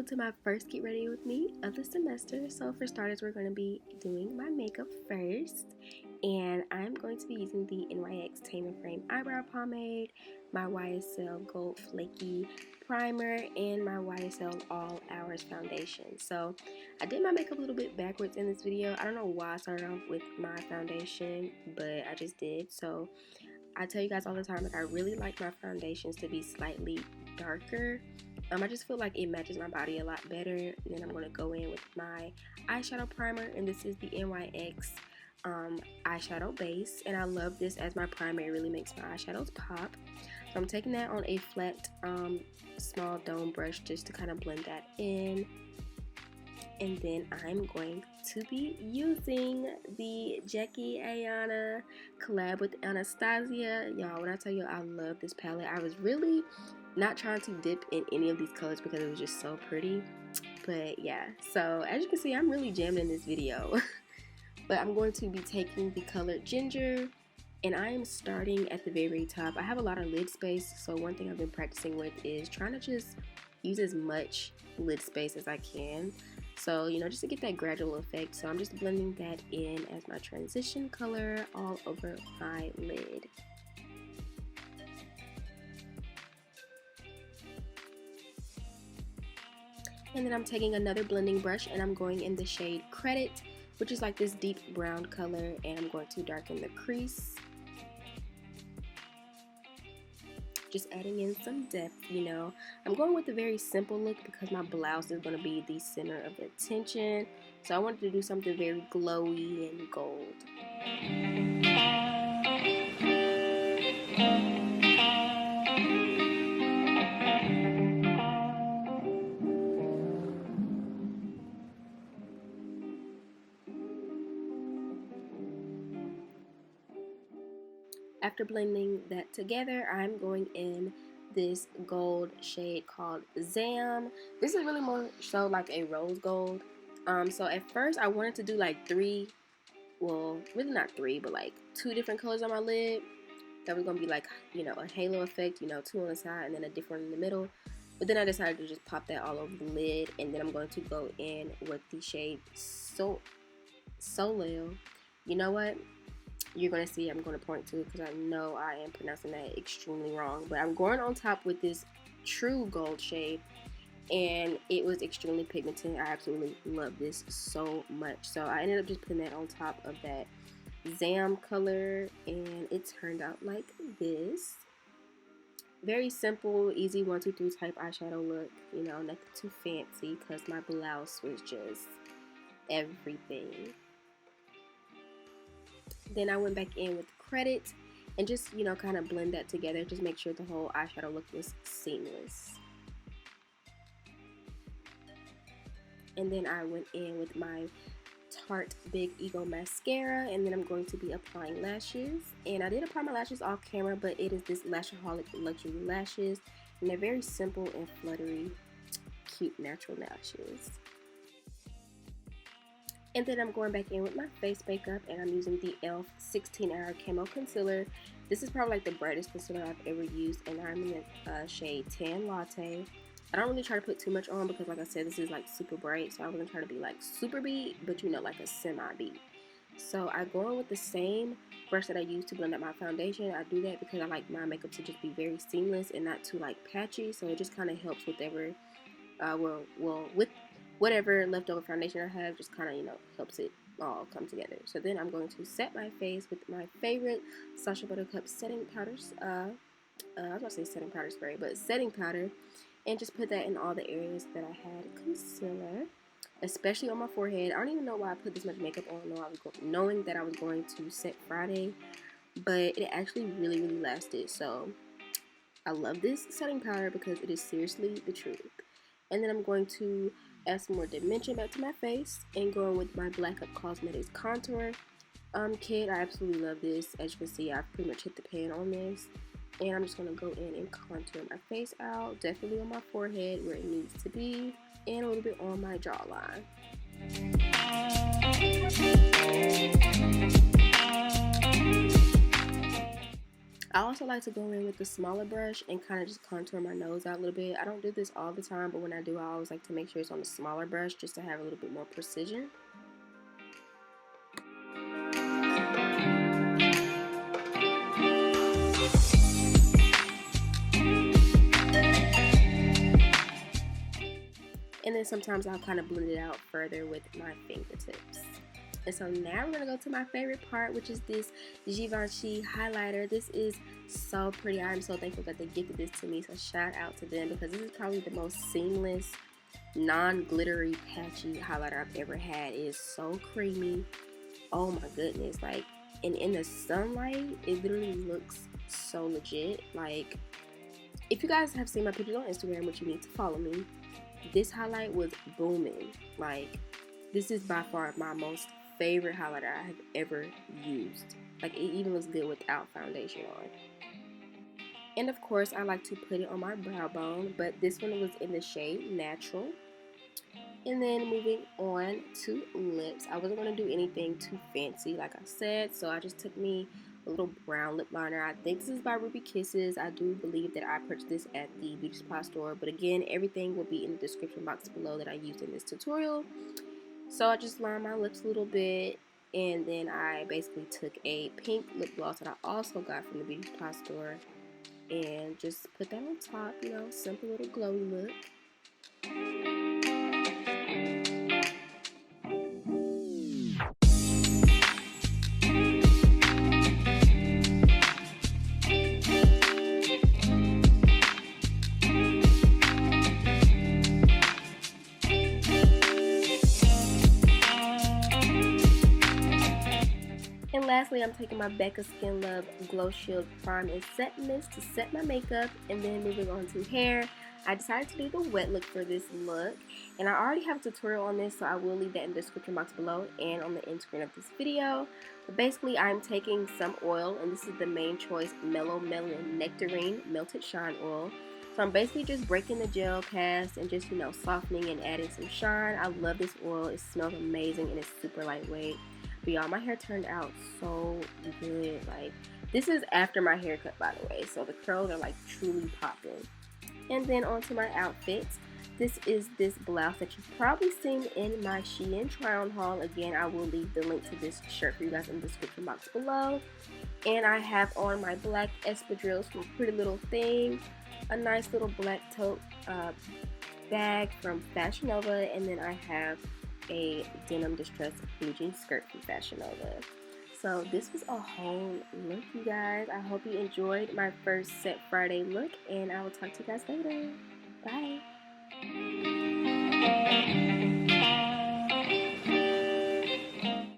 to my first get ready with me of the semester. So for starters, we're going to be doing my makeup first, and I'm going to be using the NYX Tame & Frame Eyebrow Pomade, my YSL Gold Flaky Primer, and my YSL All Hours Foundation. So I did my makeup a little bit backwards in this video. I don't know why I started off with my foundation, but I just did. So I tell you guys all the time, like, I really like my foundations to be slightly darker. I just feel like it matches my body a lot better. And then I'm going to go in with my eyeshadow primer, and this is the NYX eyeshadow base, and I love this as my primer. It really makes my eyeshadows pop. So I'm taking that on a flat small dome brush just to kind of blend that in. And then I'm going to be using the GRWM collab with Anastasia. Y'all, when I tell you I love this palette, I was really not trying to dip in any of these colors because it was just so pretty. But yeah, so as you can see, I'm really jamming in this video. But I'm going to be taking the color Ginger, and I am starting at the very top. I have a lot of lid space, so one thing I've been practicing with is trying to just use as much lid space as I can. So, you know, just to get that gradual effect. So I'm just blending that in as my transition color all over my lid. And then I'm taking another blending brush, and I'm going in the shade Credit, which is like this deep brown color, and I'm going to darken the crease. Just adding in some depth, you know. I'm going with a very simple look because my blouse is going to be the center of attention. So I wanted to do something very glowy and gold. After blending that together, I'm going in this gold shade called Zam. This is really more so like a rose gold. So at first I wanted to do like three, well, really not three, but like two different colors on my lid. That was gonna be like, you know, a halo effect, you know, two on the side and then a different in the middle. But then I decided to just pop that all over the lid, and then I'm going to go in with the shade Soleil. You know what? You're going to see I'm going to point to it because I know I am pronouncing that extremely wrong. But I'm going on top with this true gold shade, and it was extremely pigmented. I absolutely love this so much. So I ended up just putting that on top of that Zam color, and it turned out like this. Very simple, easy 1, 2, 3 type eyeshadow look. You know, nothing too fancy because my blouse was just everything. Then I went back in with Credit and just, you know, kind of blend that together. Just make sure the whole eyeshadow look was seamless. And then I went in with my Tarte Big Ego Mascara, and then I'm going to be applying lashes. And I did apply my lashes off camera, but it is this Lashaholic Luxury Lashes, and they're very simple and fluttery, cute natural lashes. And then I'm going back in with my face makeup, and I'm using the e.l.f. 16-Hour Camo Concealer. This is probably like the brightest concealer I've ever used, and I'm in the shade Tan Latte. I don't really try to put too much on because, like I said, this is like super bright, so I wasn't trying to be like super beat, but you know, like a semi-beat. So I go in with the same brush that I use to blend out my foundation. I do that because I like my makeup to just be very seamless and not too like patchy, so it just kind of helps with whatever, with whatever leftover foundation I have, just kind of, you know, helps it all come together. So then I'm going to set my face with my favorite Sasha Buttercup setting powders. I was about to say setting powder spray, but setting powder, and just put that in all the areas that I had concealer, especially on my forehead. I don't even know why I put this much makeup on, knowing that I was going to set Friday, but it actually really, really lasted. So I love this setting powder because it is seriously the truth. And then I'm going to add some more dimension back to my face and go in with my Black Up Cosmides Contour kit. I absolutely love this. As you can see, I've pretty much hit the pan on this. And I'm just going to go in and contour my face out, definitely on my forehead where it needs to be, and a little bit on my jawline. I also like to go in with the smaller brush and kind of just contour my nose out a little bit. I don't do this all the time, but when I do, I always like to make sure it's on the smaller brush just to have a little bit more precision. And then sometimes I'll kind of blend it out further with my fingertips. And so now we're going to go to my favorite part, which is this Shivaji Highlighter. This is so pretty. I'm so thankful that they gifted this to me. So shout out to them, because this is probably the most seamless, non-glittery, patchy highlighter I've ever had. It is so creamy. Oh my goodness. Like, and in the sunlight, it literally looks so legit. Like, if you guys have seen my pictures on Instagram, which you need to follow me, this highlight was booming. Like, this is by far my most favorite highlighter I have ever used. Like, it even looks good without foundation on. And of course, I like to put it on my brow bone, but this one was in the shade Natural. And then moving on to lips, I wasn't going to do anything too fancy, like I said, so I just took me a little brown lip liner. I think this is by Ruby Kisses. I do believe that I purchased this at the beauty supply store, but again, everything will be in the description box below that I used in this tutorial. So I just lined my lips a little bit, and then I basically took a pink lip gloss that I also got from the beauty supply store and just put that on top, you know, simple little glowy look. And lastly, I'm taking my Becca Skin Love Glow Shield Prime and Set Mist to set my makeup. And then moving on to hair, I decided to do the wet look for this look. And I already have a tutorial on this, so I will leave that in the description box below and on the end screen of this video. But basically, I'm taking some oil, and this is the Main Choice Mellow Melon Nectarine Melted Shine Oil. So I'm basically just breaking the gel cast and just, you know, softening and adding some shine. I love this oil. It smells amazing and it's super lightweight. But y'all, my hair turned out so good. Like, this is after my haircut, by the way, so the curls are like truly popping. And then onto my outfits. This is this blouse that you've probably seen in my Shein try-on haul. Again, I will leave the link to this shirt for you guys in the description box below. And I have on my black espadrilles from Pretty Little Thing, a nice little black tote bag from FASHIONNOVA, and then I have a denim distressed blue jean skirt from FASHIONNOVA. So this was a whole look, you guys. I hope you enjoyed my first Set Friday look, and I will talk to you guys later. Bye.